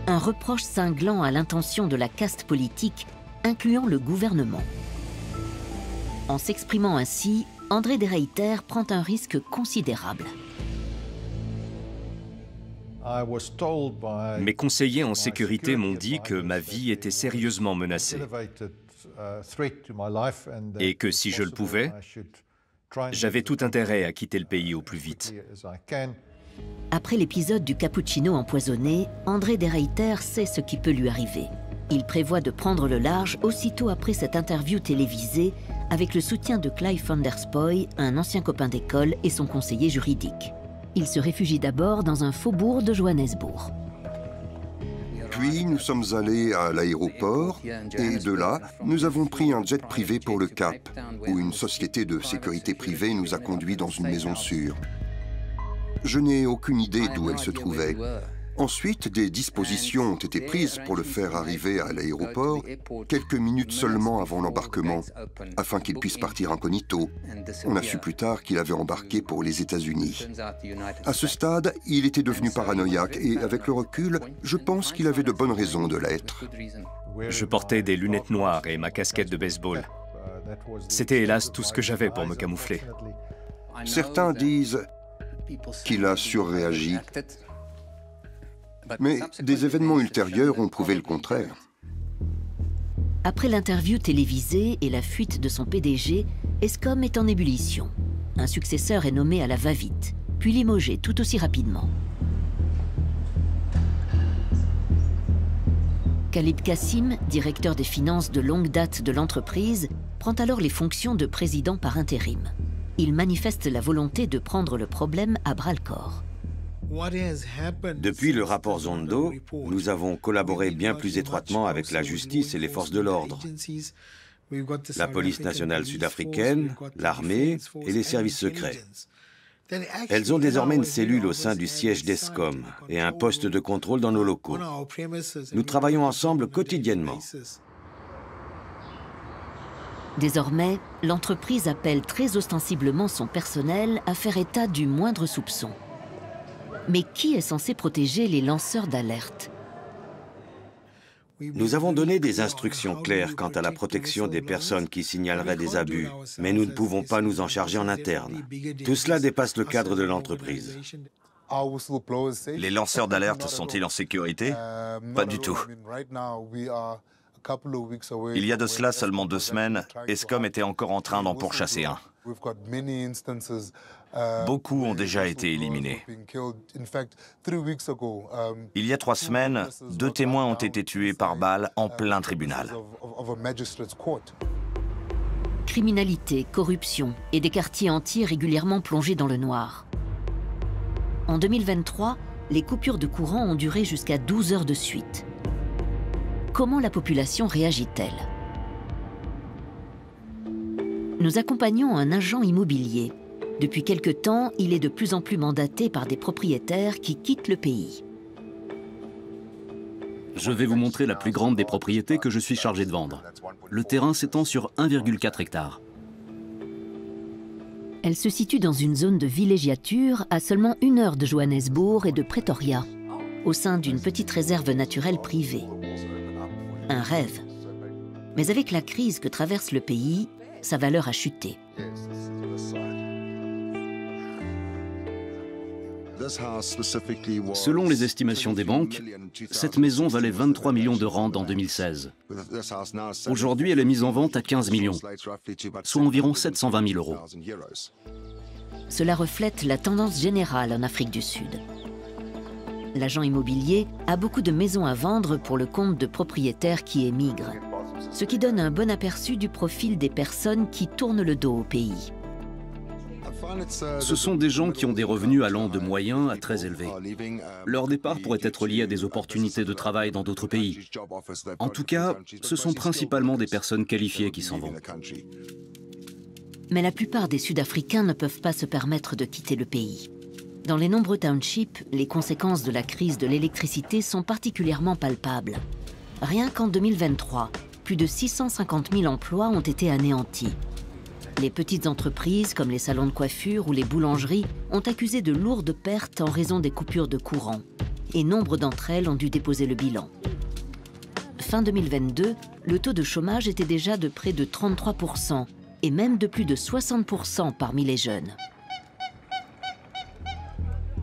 Un reproche cinglant à l'intention de la caste politique, incluant le gouvernement. En s'exprimant ainsi, André de Ruyter prend un risque considérable. Mes conseillers en sécurité m'ont dit que ma vie était sérieusement menacée et que si je le pouvais, j'avais tout intérêt à quitter le pays au plus vite. Après l'épisode du cappuccino empoisonné, André de Ruyter sait ce qui peut lui arriver. Il prévoit de prendre le large aussitôt après cette interview télévisée avec le soutien de Clive van der Spoy, un ancien copain d'école et son conseiller juridique. Il se réfugie d'abord dans un faubourg de Johannesburg. Puis nous sommes allés à l'aéroport et de là, nous avons pris un jet privé pour le Cap, où une société de sécurité privée nous a conduits dans une maison sûre. Je n'ai aucune idée d'où elle se trouvait. Ensuite, des dispositions ont été prises pour le faire arriver à l'aéroport quelques minutes seulement avant l'embarquement, afin qu'il puisse partir incognito. On a su plus tard qu'il avait embarqué pour les États-Unis. À ce stade, il était devenu paranoïaque et avec le recul, je pense qu'il avait de bonnes raisons de l'être. Je portais des lunettes noires et ma casquette de baseball. C'était hélas tout ce que j'avais pour me camoufler. Certains disent qu'il a surréagi. Mais des événements ultérieurs ont prouvé le contraire. Après l'interview télévisée et la fuite de son PDG, Eskom est en ébullition. Un successeur est nommé à la va-vite, puis limogé tout aussi rapidement. Khalid Kassim, directeur des finances de longue date de l'entreprise, prend alors les fonctions de président par intérim. Il manifeste la volonté de prendre le problème à bras-le-corps. Depuis le rapport Zondo, nous avons collaboré bien plus étroitement avec la justice et les forces de l'ordre, la police nationale sud-africaine, l'armée et les services secrets. Elles ont désormais une cellule au sein du siège d'Eskom et un poste de contrôle dans nos locaux. Nous travaillons ensemble quotidiennement. Désormais, l'entreprise appelle très ostensiblement son personnel à faire état du moindre soupçon. Mais qui est censé protéger les lanceurs d'alerte? Nous avons donné des instructions claires quant à la protection des personnes qui signaleraient des abus, mais nous ne pouvons pas nous en charger en interne. Tout cela dépasse le cadre de l'entreprise. Les lanceurs d'alerte sont-ils en sécurité? Pas du tout. Il y a de cela seulement 2 semaines, Eskom était encore en train d'en pourchasser un. Beaucoup ont déjà été éliminés. Il y a 3 semaines, 2 témoins ont été tués par balle en plein tribunal. Criminalité, corruption et des quartiers entiers régulièrement plongés dans le noir. En 2023, les coupures de courant ont duré jusqu'à 12 heures de suite. Comment la population réagit-elle? Nous accompagnons un agent immobilier. Depuis quelque temps, il est de plus en plus mandaté par des propriétaires qui quittent le pays. Je vais vous montrer la plus grande des propriétés que je suis chargé de vendre. Le terrain s'étend sur 1,4 hectares. Elle se situe dans une zone de villégiature à seulement 1 heure de Johannesburg et de Pretoria, au sein d'une petite réserve naturelle privée. Un rêve. Mais avec la crise que traverse le pays, sa valeur a chuté. Selon les estimations des banques, cette maison valait 23 millions de rand en 2016. Aujourd'hui, elle est mise en vente à 15 millions, soit environ 720 000 euros. Cela reflète la tendance générale en Afrique du Sud. L'agent immobilier a beaucoup de maisons à vendre pour le compte de propriétaires qui émigrent, ce qui donne un bon aperçu du profil des personnes qui tournent le dos au pays. Ce sont des gens qui ont des revenus allant de moyens à très élevés. Leur départ pourrait être lié à des opportunités de travail dans d'autres pays. En tout cas, ce sont principalement des personnes qualifiées qui s'en vont. Mais la plupart des Sud-Africains ne peuvent pas se permettre de quitter le pays. Dans les nombreux townships, les conséquences de la crise de l'électricité sont particulièrement palpables. Rien qu'en 2023, plus de 650 000 emplois ont été anéantis. Les petites entreprises, comme les salons de coiffure ou les boulangeries, ont accusé de lourdes pertes en raison des coupures de courant. Et nombre d'entre elles ont dû déposer le bilan. Fin 2022, le taux de chômage était déjà de près de 33% et même de plus de 60% parmi les jeunes.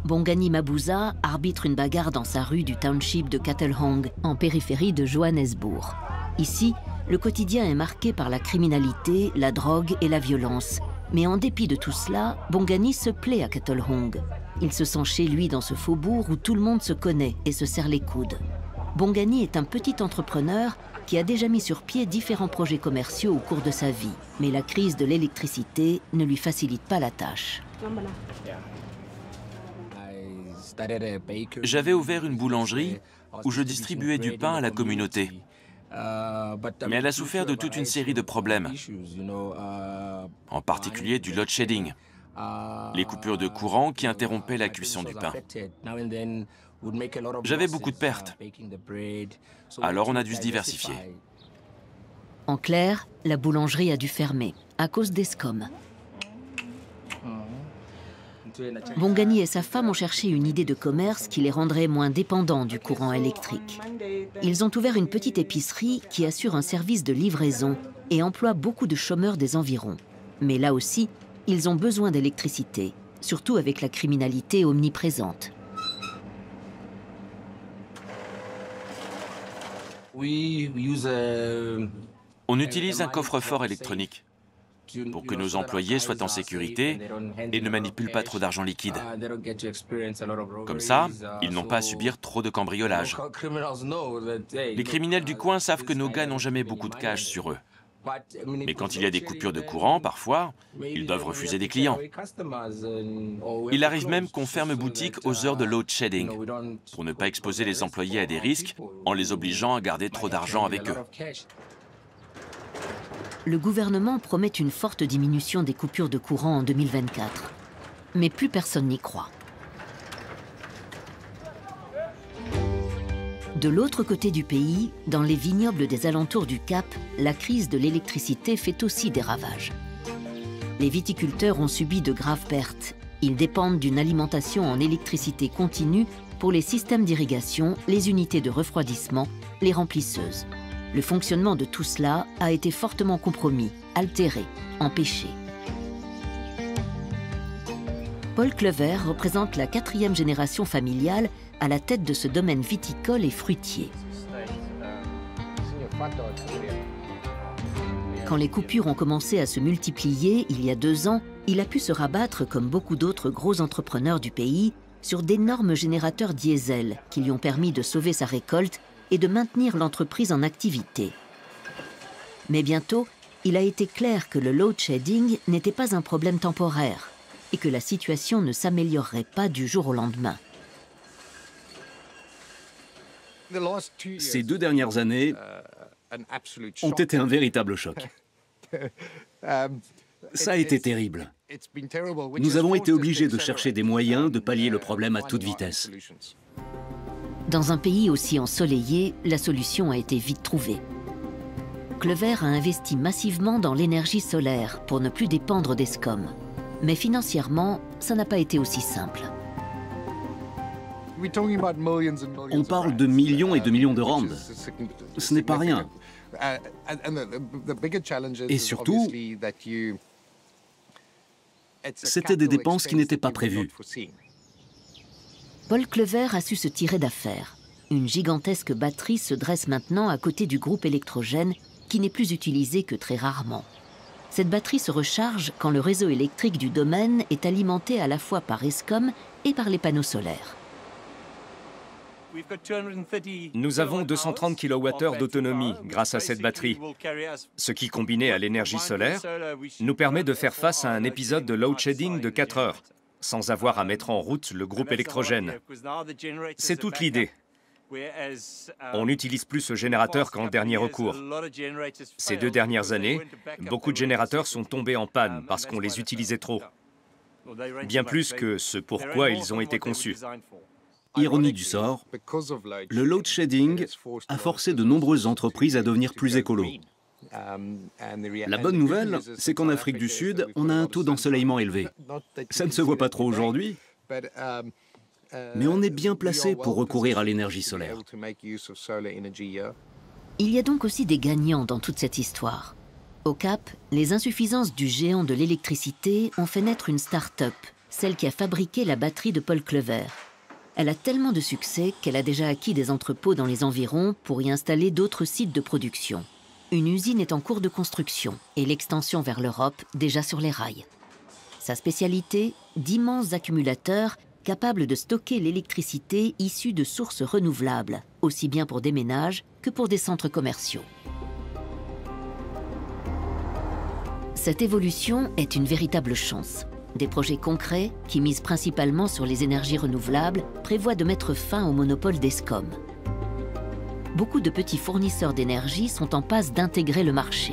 Bongani Mabuza arbitre une bagarre dans sa rue du township de Katlehong, en périphérie de Johannesburg. Ici, le quotidien est marqué par la criminalité, la drogue et la violence. Mais en dépit de tout cela, Bongani se plaît à Katlehong. Il se sent chez lui dans ce faubourg où tout le monde se connaît et se serre les coudes. Bongani est un petit entrepreneur qui a déjà mis sur pied différents projets commerciaux au cours de sa vie. Mais la crise de l'électricité ne lui facilite pas la tâche. J'avais ouvert une boulangerie où je distribuais du pain à la communauté. Mais elle a souffert de toute une série de problèmes, en particulier du load shedding, les coupures de courant qui interrompaient la cuisson du pain. J'avais beaucoup de pertes, alors on a dû se diversifier. En clair, la boulangerie a dû fermer à cause d'Eskom. Bongani et sa femme ont cherché une idée de commerce qui les rendrait moins dépendants du courant électrique. Ils ont ouvert une petite épicerie qui assure un service de livraison et emploie beaucoup de chômeurs des environs. Mais là aussi, ils ont besoin d'électricité, surtout avec la criminalité omniprésente. On utilise un coffre-fort électronique pour que nos employés soient en sécurité et ne manipulent pas trop d'argent liquide. Comme ça, ils n'ont pas à subir trop de cambriolage. Les criminels du coin savent que nos gars n'ont jamais beaucoup de cash sur eux. Mais quand il y a des coupures de courant, parfois, ils doivent refuser des clients. Il arrive même qu'on ferme boutique aux heures de load shedding, pour ne pas exposer les employés à des risques en les obligeant à garder trop d'argent avec eux. Le gouvernement promet une forte diminution des coupures de courant en 2024. Mais plus personne n'y croit. De l'autre côté du pays, dans les vignobles des alentours du Cap, la crise de l'électricité fait aussi des ravages. Les viticulteurs ont subi de graves pertes. Ils dépendent d'une alimentation en électricité continue pour les systèmes d'irrigation, les unités de refroidissement, les remplisseuses. Le fonctionnement de tout cela a été fortement compromis, altéré, empêché. Paul Clever représente la 4e génération familiale à la tête de ce domaine viticole et fruitier. Quand les coupures ont commencé à se multiplier il y a 2 ans, il a pu se rabattre, comme beaucoup d'autres gros entrepreneurs du pays, sur d'énormes générateurs diesel qui lui ont permis de sauver sa récolte et de maintenir l'entreprise en activité. Mais bientôt, il a été clair que le load shedding n'était pas un problème temporaire et que la situation ne s'améliorerait pas du jour au lendemain. Ces 2 dernières années ont été un véritable choc. Ça a été terrible. Nous avons été obligés de chercher des moyens de pallier le problème à toute vitesse. Dans un pays aussi ensoleillé, la solution a été vite trouvée. Clever a investi massivement dans l'énergie solaire pour ne plus dépendre d'Eskom. Mais financièrement, ça n'a pas été aussi simple. On parle de millions et de millions de rands. Ce n'est pas rien. Et surtout, c'était des dépenses qui n'étaient pas prévues. Paul Clever a su se tirer d'affaire. Une gigantesque batterie se dresse maintenant à côté du groupe électrogène qui n'est plus utilisé que très rarement. Cette batterie se recharge quand le réseau électrique du domaine est alimenté à la fois par Eskom et par les panneaux solaires. Nous avons 230 kWh d'autonomie grâce à cette batterie, ce qui, combiné à l'énergie solaire, nous permet de faire face à un épisode de load shedding de 4 heures, sans avoir à mettre en route le groupe électrogène. C'est toute l'idée. On n'utilise plus ce générateur qu'en dernier recours. Ces 2 dernières années, beaucoup de générateurs sont tombés en panne parce qu'on les utilisait trop, bien plus que ce pourquoi ils ont été conçus. Ironie du sort, le load shedding a forcé de nombreuses entreprises à devenir plus écolo. La bonne nouvelle, c'est qu'en Afrique du Sud, on a un taux d'ensoleillement élevé. Ça ne se voit pas trop aujourd'hui, mais on est bien placé pour recourir à l'énergie solaire. Il y a donc aussi des gagnants dans toute cette histoire. Au Cap, les insuffisances du géant de l'électricité ont fait naître une start-up, celle qui a fabriqué la batterie de Paul Clever. Elle a tellement de succès qu'elle a déjà acquis des entrepôts dans les environs pour y installer d'autres sites de production. Une usine est en cours de construction et l'extension vers l'Europe déjà sur les rails. Sa spécialité, d'immenses accumulateurs capables de stocker l'électricité issue de sources renouvelables, aussi bien pour des ménages que pour des centres commerciaux. Cette évolution est une véritable chance. Des projets concrets, qui misent principalement sur les énergies renouvelables, prévoient de mettre fin au monopole d'Eskom. Beaucoup de petits fournisseurs d'énergie sont en passe d'intégrer le marché.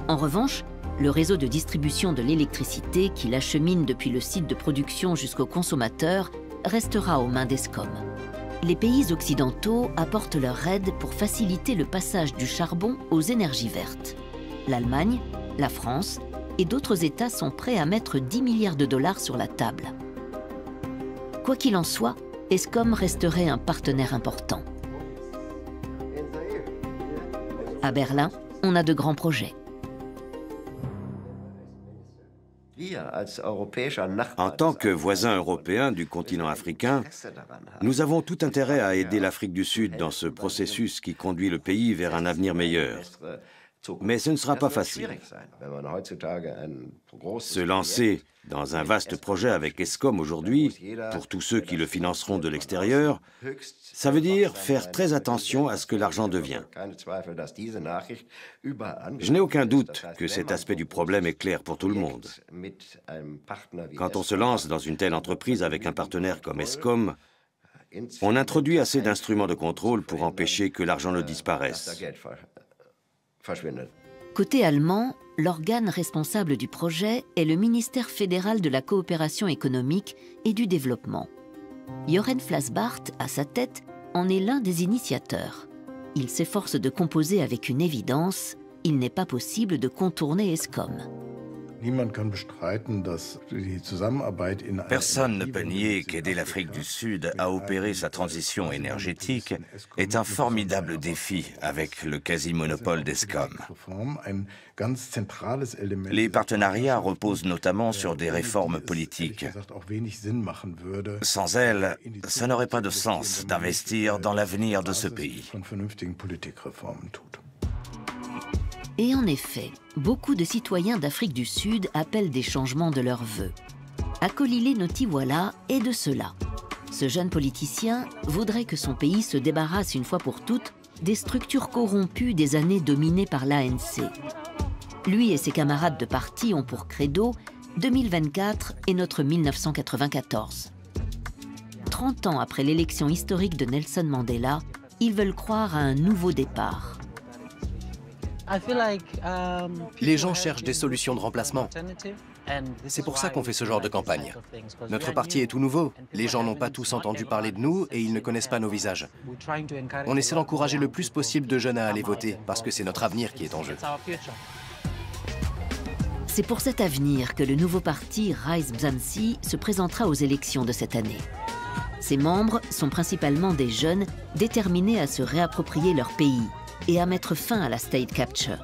En revanche, le réseau de distribution de l'électricité qui l'achemine depuis le site de production jusqu'au consommateur restera aux mains d'Eskom. Les pays occidentaux apportent leur aide pour faciliter le passage du charbon aux énergies vertes. L'Allemagne, la France et d'autres États sont prêts à mettre 10 milliards de dollars sur la table. Quoi qu'il en soit, Eskom resterait un partenaire important. À Berlin, on a de grands projets. En tant que voisins européens du continent africain, nous avons tout intérêt à aider l'Afrique du Sud dans ce processus qui conduit le pays vers un avenir meilleur. Mais ce ne sera pas facile. Se lancer dans un vaste projet avec Eskom aujourd'hui, pour tous ceux qui le financeront de l'extérieur, ça veut dire faire très attention à ce que l'argent devient. Je n'ai aucun doute que cet aspect du problème est clair pour tout le monde. Quand on se lance dans une telle entreprise avec un partenaire comme Eskom, on introduit assez d'instruments de contrôle pour empêcher que l'argent ne disparaisse. Côté allemand, l'organe responsable du projet est le ministère fédéral de la coopération économique et du développement. Jochen Flassbart, à sa tête, en est l'un des initiateurs. Il s'efforce de composer avec une évidence, il n'est pas possible de contourner Eskom. Personne ne peut nier qu'aider l'Afrique du Sud à opérer sa transition énergétique est un formidable défi avec le quasi-monopole d'Eskom. Les partenariats reposent notamment sur des réformes politiques. Sans elles, ça n'aurait pas de sens d'investir dans l'avenir de ce pays. Et en effet, beaucoup de citoyens d'Afrique du Sud appellent des changements de leurs vœux. Akolile Notiwala est de cela. Ce jeune politicien voudrait que son pays se débarrasse une fois pour toutes des structures corrompues des années dominées par l'ANC. Lui et ses camarades de parti ont pour credo « 2024 est notre 1994 ». 30 ans après l'élection historique de Nelson Mandela, ils veulent croire à un nouveau départ. Les gens cherchent des solutions de remplacement. C'est pour ça qu'on fait ce genre de campagne. Notre parti est tout nouveau. Les gens n'ont pas tous entendu parler de nous et ils ne connaissent pas nos visages. On essaie d'encourager le plus possible de jeunes à aller voter parce que c'est notre avenir qui est en jeu. C'est pour cet avenir que le nouveau parti Rise Mzansi se présentera aux élections de cette année. Ses membres sont principalement des jeunes déterminés à se réapproprier leur pays et à mettre fin à la state capture.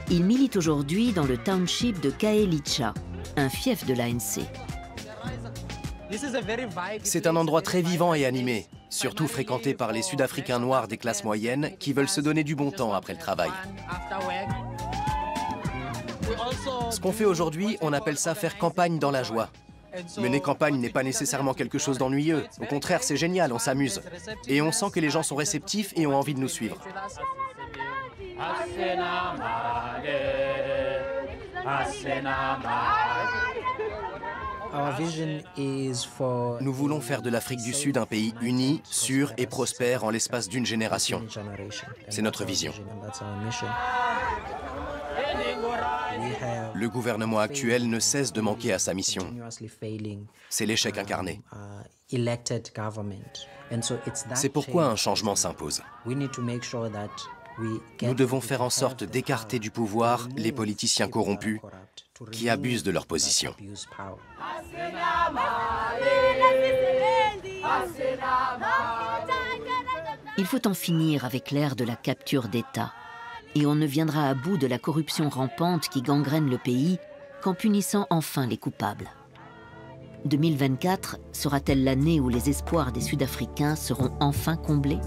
Il milite aujourd'hui dans le township de Kaelicha, un fief de l'ANC. C'est un endroit très vivant et animé, surtout fréquenté par les Sud-Africains noirs des classes moyennes qui veulent se donner du bon temps après le travail. Ce qu'on fait aujourd'hui, on appelle ça faire campagne dans la joie. Mener campagne n'est pas nécessairement quelque chose d'ennuyeux. Au contraire, c'est génial, on s'amuse. Et on sent que les gens sont réceptifs et ont envie de nous suivre. Nous voulons faire de l'Afrique du Sud un pays uni, sûr et prospère en l'espace d'une génération. C'est notre vision. Le gouvernement actuel ne cesse de manquer à sa mission. C'est l'échec incarné. C'est pourquoi un changement s'impose. Nous devons faire en sorte d'écarter du pouvoir les politiciens corrompus qui abusent de leur position. Il faut en finir avec l'ère de la capture d'État. Et on ne viendra à bout de la corruption rampante qui gangrène le pays qu'en punissant enfin les coupables. 2024 sera-t-elle l'année où les espoirs des Sud-Africains seront enfin comblés ?